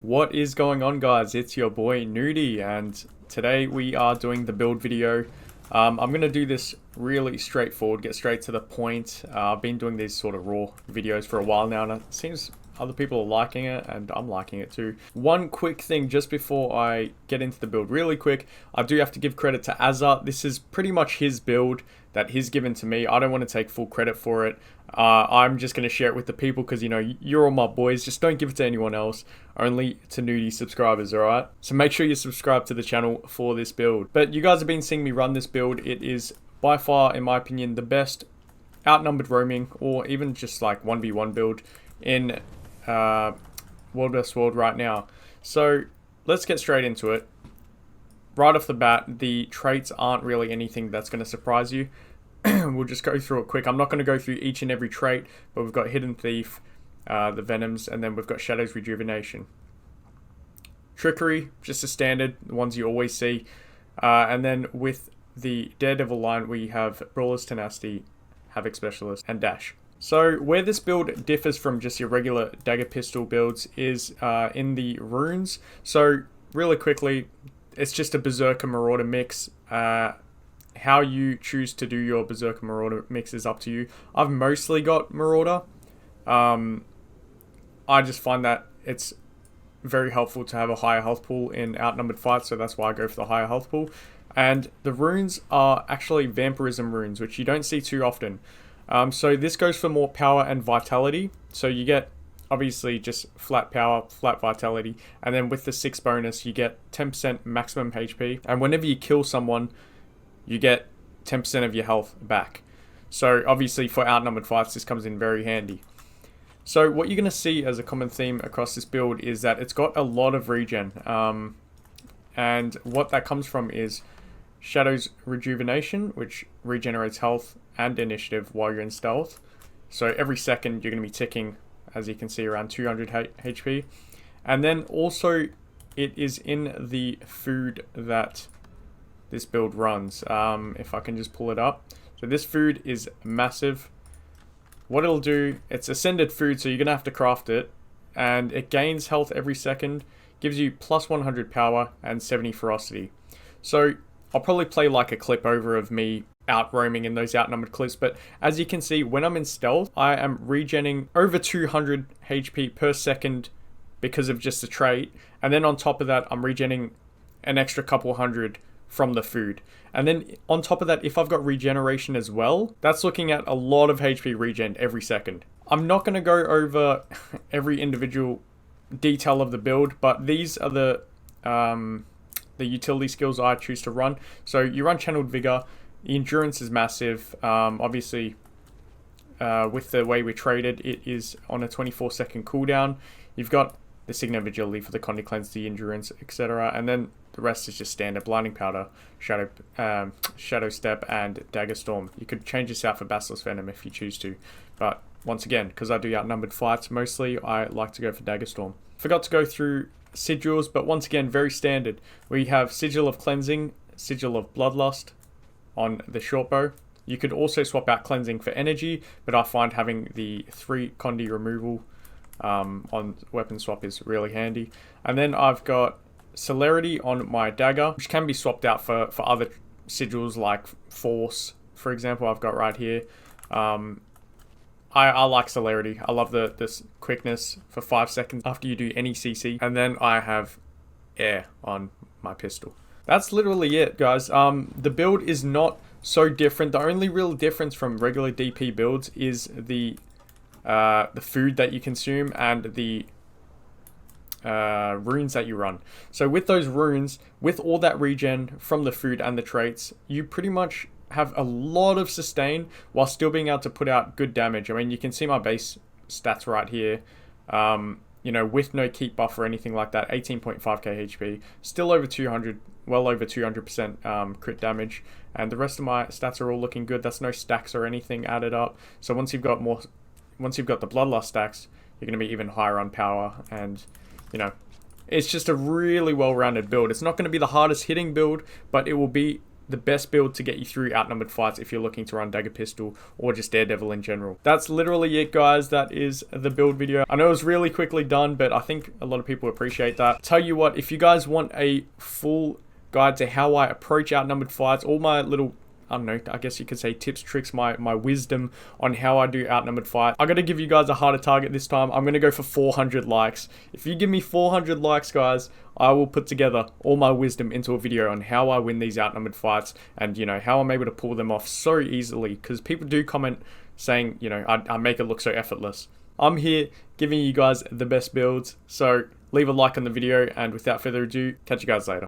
What is going on, guys? It's your boy Noody, and today we are doing the build video. I'm going to do this really straightforward, get straight to the point. I've been doing these sort of raw videos for a while now, and it seems other people are liking it, and I'm liking it too. One quick thing just before I get into the build really quick, I do have to give credit to Azza. This is pretty much his build that he's given to me. I don't want to take full credit for it. I'm just going to share it with the people because, you know, you're all my boys. Just don't give it to anyone else. Only to Noody subscribers, alright? So make sure you subscribe to the channel for this build. But you guys have been seeing me run this build. It is by far, in my opinion, the best outnumbered roaming or even just like 1v1 build in World vs. World right now. So let's get straight into it. Right off the bat, the traits aren't really anything that's going to surprise you. We'll just go through it quick. I'm not going to go through each and every trait, but we've got Hidden Thief, the Venoms, and then we've got Shadow's Rejuvenation. Trickery, just a standard, the ones you always see. And then with the Daredevil line, we have Brawler's Tenacity, Havoc Specialist, and Dash. So where this build differs from just your regular dagger pistol builds is in the runes. So really quickly, it's just a Berserker Marauder mix. How you choose to do your Berserker Marauder mix is up to you. I've mostly got Marauder. I just find that it's very helpful to have a higher health pool in outnumbered fights, so that's why I go for the higher health pool. And the runes are actually Vampirism runes, which you don't see too often. So this goes for more power and vitality. So you get obviously just flat power, flat vitality, and then with the 6 bonus you get 10% maximum HP, and whenever you kill someone you get 10% of your health back. So obviously for outnumbered fights this comes in very handy. So what you're going to see as a common theme across this build is that it's got a lot of regen, and what that comes from is Shadow's Rejuvenation, which regenerates health and initiative while you're in stealth. So every second you're going to be ticking, as you can see, around 200 HP. And then also it is in the food that this build runs. If I can just pull it up. So this food is massive. What it'll do, it's ascended food, so you're going to have to craft it. And it gains health every second, gives you plus 100 power and 70 ferocity. So I'll probably play like a clip over of me out roaming in those outnumbered clips, but as you can see, when I'm in stealth, I am regenning over 200 HP per second because of just the trait, and then on top of that, I'm regenning an extra couple hundred from the food. And then on top of that, if I've got regeneration as well, that's looking at a lot of HP regen every second. I'm not going to go over every individual detail of the build, but these are the utility skills I choose to run. So you run Channeled Vigor. The endurance is massive. Obviously, with the way we're traded, it is on a 24-second cooldown. You've got the Signet of Agility for the Condi Cleanse, the endurance, etc. And then the rest is just standard Blinding Powder, Shadow Step, and Dagger Storm. You could change this out for Basilisk Venom if you choose to. But once again, because I do outnumbered fights mostly, I like to go for Dagger Storm. Forgot to go through sigils, but once again, very standard. We have Sigil of Cleansing, Sigil of Bloodlust on the short bow. You could also swap out Cleansing for energy, but I find having the 3 Condi removal on weapon swap is really handy. And then I've got Celerity on my dagger, which can be swapped out for other sigils like Force, for example, I've got right here. I like Celerity. I love this quickness for 5 seconds after you do any CC. And then I have Air on my pistol. That's literally it, guys. The build is not so different. The only real difference from regular DP builds is the food that you consume and the runes that you run. So with those runes, with all that regen from the food and the traits, you pretty much have a lot of sustain while still being able to put out good damage. I mean, you can see my base stats right here. You know, with no keep buff or anything like that, 18.5k HP, still over 200, well over 200% crit damage, and the rest of my stats are all looking good. That's no stacks or anything added up. So once you've got the Bloodlust stacks, you're going to be even higher on power, and you know, it's just a really well-rounded build. It's not going to be the hardest hitting build, but it will be the best build to get you through outnumbered fights if you're looking to run dagger pistol or just daredevil in general. That's literally it, guys. That is the build video. I know it was really quickly done, but I think a lot of people appreciate that. Tell you what, if you guys want a full guide to how I approach outnumbered fights, all my little, I don't know, I guess you could say tips, tricks, my wisdom on how I do outnumbered fight. I gotta give you guys a harder target this time. I'm gonna go for 400 likes. If you give me 400 likes, guys, I will put together all my wisdom into a video on how I win these outnumbered fights and, you know, how I'm able to pull them off so easily, because people do comment saying, you know, I make it look so effortless. I'm here giving you guys the best builds, so leave a like on the video, and without further ado, catch you guys later.